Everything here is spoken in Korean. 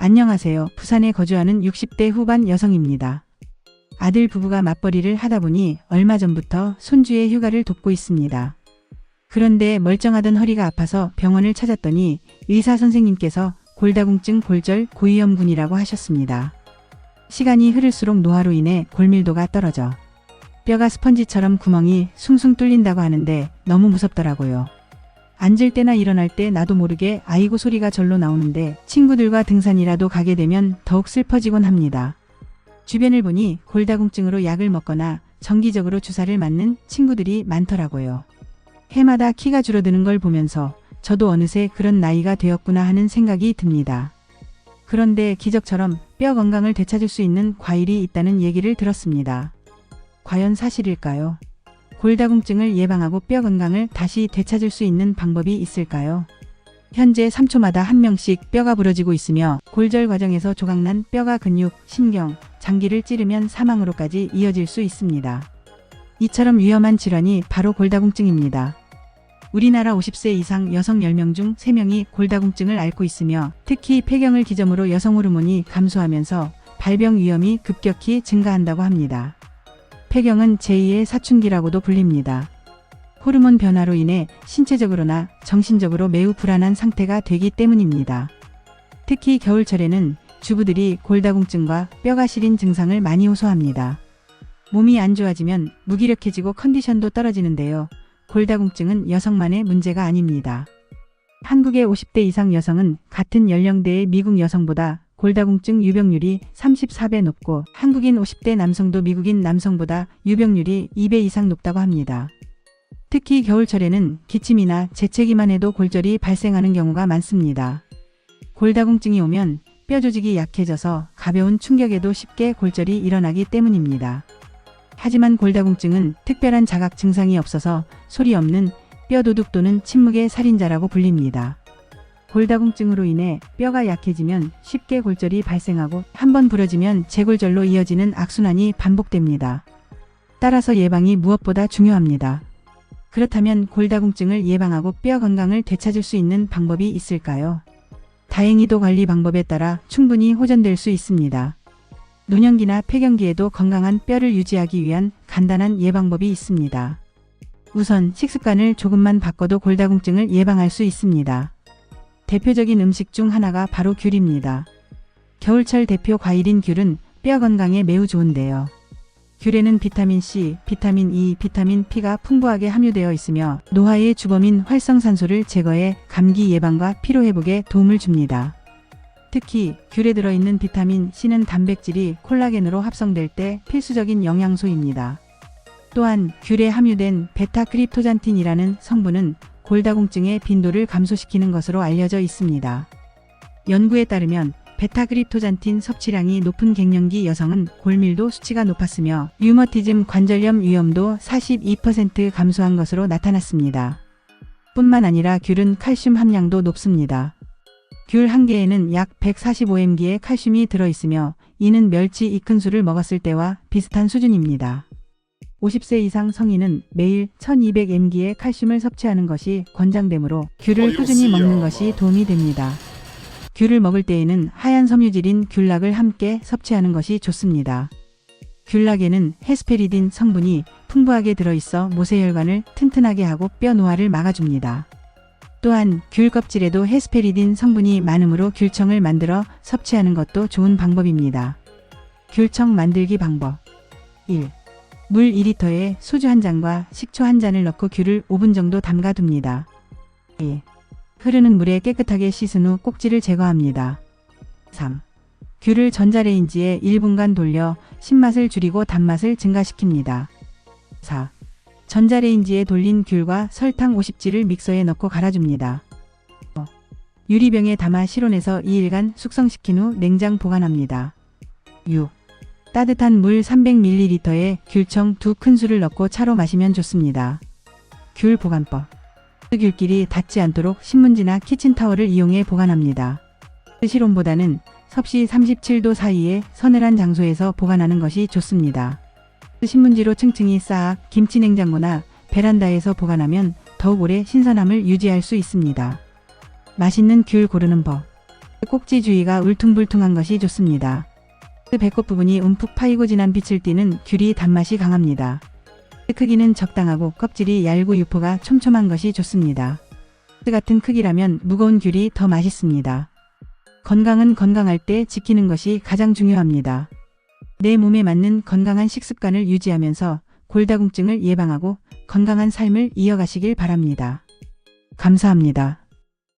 안녕하세요. 부산에 거주하는 60대 후반 여성입니다. 아들 부부가 맞벌이를 하다 보니 얼마 전부터 손주의 휴가를 돕고 있습니다. 그런데 멀쩡하던 허리가 아파서 병원을 찾았더니 의사 선생님께서 골다공증 골절 고위험군이라고 하셨습니다. 시간이 흐를수록 노화로 인해 골밀도가 떨어져 뼈가 스펀지처럼 구멍이 숭숭 뚫린다고 하는데 너무 무섭더라고요. 앉을 때나 일어날 때 나도 모르게 아이고 소리가 절로 나오는데 친구들과 등산이라도 가게 되면 더욱 슬퍼지곤 합니다. 주변을 보니 골다공증으로 약을 먹거나 정기적으로 주사를 맞는 친구들이 많더라고요. 해마다 키가 줄어드는 걸 보면서 저도 어느새 그런 나이가 되었구나 하는 생각이 듭니다. 그런데 기적처럼 뼈 건강을 되찾을 수 있는 과일이 있다는 얘기를 들었습니다. 과연 사실일까요? 골다공증을 예방하고 뼈 건강을 다시 되찾을 수 있는 방법이 있을까요? 현재 3초마다 한 명씩 뼈가 부러지고 있으며 골절 과정에서 조각난 뼈가 근육, 신경, 장기를 찌르면 사망으로까지 이어질 수 있습니다. 이처럼 위험한 질환이 바로 골다공증입니다. 우리나라 50세 이상 여성 10명 중 3명이 골다공증을 앓고 있으며 특히 폐경을 기점으로 여성 호르몬이 감소하면서 발병 위험이 급격히 증가한다고 합니다. 폐경은 제2의 사춘기라고도 불립니다. 호르몬 변화로 인해 신체적으로나 정신적으로 매우 불안한 상태가 되기 때문입니다. 특히 겨울철에는 주부들이 골다공증과 뼈가 시린 증상을 많이 호소합니다. 몸이 안 좋아지면 무기력해지고 컨디션도 떨어지는데요. 골다공증은 여성만의 문제가 아닙니다. 한국의 50대 이상 여성은 같은 연령대의 미국 여성보다 골다공증 유병률이 34배 높고 한국인 50대 남성도 미국인 남성보다 유병률이 2배 이상 높다고 합니다. 특히 겨울철에는 기침이나 재채기만 해도 골절이 발생하는 경우가 많습니다. 골다공증이 오면 뼈 조직이 약해져서 가벼운 충격에도 쉽게 골절이 일어나기 때문입니다. 하지만 골다공증은 특별한 자각 증상이 없어서 소리 없는 뼈도둑 또는 침묵의 살인자라고 불립니다. 골다공증으로 인해 뼈가 약해지면 쉽게 골절이 발생하고 한번 부러지면 재골절로 이어지는 악순환이 반복됩니다. 따라서 예방이 무엇보다 중요합니다. 그렇다면 골다공증을 예방하고 뼈 건강을 되찾을 수 있는 방법이 있을까요? 다행히도 관리 방법에 따라 충분히 호전될 수 있습니다. 노년기나 폐경기에도 건강한 뼈를 유지하기 위한 간단한 예방법이 있습니다. 우선 식습관을 조금만 바꿔도 골다공증을 예방할 수 있습니다. 대표적인 음식 중 하나가 바로 귤입니다. 겨울철 대표 과일인 귤은 뼈 건강에 매우 좋은데요. 귤에는 비타민 C, 비타민 E, 비타민 P가 풍부하게 함유되어 있으며 노화의 주범인 활성산소를 제거해 감기 예방과 피로회복에 도움을 줍니다. 특히 귤에 들어있는 비타민 C는 단백질이 콜라겐으로 합성될 때 필수적인 영양소입니다. 또한 귤에 함유된 베타크립토잔틴이라는 성분은 골다공증의 빈도를 감소시키는 것으로 알려져 있습니다. 연구에 따르면 베타크립토잔틴 섭취량이 높은 갱년기 여성은 골밀도 수치가 높았으며 류머티즘 관절염 위험도 42% 감소한 것으로 나타났습니다. 뿐만 아니라 귤은 칼슘 함량도 높습니다. 귤 한 개에는 약 145mg의 칼슘이 들어있으며 이는 멸치 이큰술을 먹었을 때와 비슷한 수준입니다. 50세 이상 성인은 매일 1200mg의 칼슘을 섭취하는 것이 권장되므로 귤을 꾸준히 먹는 것이 도움이 됩니다. 귤을 먹을 때에는 하얀 섬유질인 귤락을 함께 섭취하는 것이 좋습니다. 귤락에는 헤스페리딘 성분이 풍부하게 들어있어 모세혈관을 튼튼하게 하고 뼈 노화를 막아줍니다. 또한 귤 껍질에도 헤스페리딘 성분이 많으므로 귤청을 만들어 섭취하는 것도 좋은 방법입니다. 귤청 만들기 방법 1. 물 2리터에 소주 1잔과 식초 1잔을 넣고 귤을 5분 정도 담가둡니다. 2. 흐르는 물에 깨끗하게 씻은 후 꼭지를 제거합니다. 3. 귤을 전자레인지에 1분간 돌려 신맛을 줄이고 단맛을 증가시킵니다. 4. 전자레인지에 돌린 귤과 설탕 50g를 믹서에 넣고 갈아줍니다. 5. 유리병에 담아 실온에서 2일간 숙성시킨 후 냉장 보관합니다. 6. 따뜻한 물 300ml에 귤청 2큰술을 넣고 차로 마시면 좋습니다. 귤 보관법. 귤끼리 닿지 않도록 신문지나 키친타월을 이용해 보관합니다. 실온보다는 섭씨 37도 사이의 서늘한 장소에서 보관하는 것이 좋습니다. 신문지로 층층이 쌓아 김치냉장고나 베란다에서 보관하면 더욱 오래 신선함을 유지할 수 있습니다. 맛있는 귤 고르는 법. 꼭지 주위가 울퉁불퉁한 것이 좋습니다. 배꼽 부분이 움푹 파이고 진한 빛을 띠는 귤이 단맛이 강합니다. 크기는 적당하고 껍질이 얇고 유포가 촘촘한 것이 좋습니다. 같은 크기라면 무거운 귤이 더 맛있습니다. 건강은 건강할 때 지키는 것이 가장 중요합니다. 내 몸에 맞는 건강한 식습관을 유지하면서 골다공증을 예방하고 건강한 삶을 이어가시길 바랍니다. 감사합니다.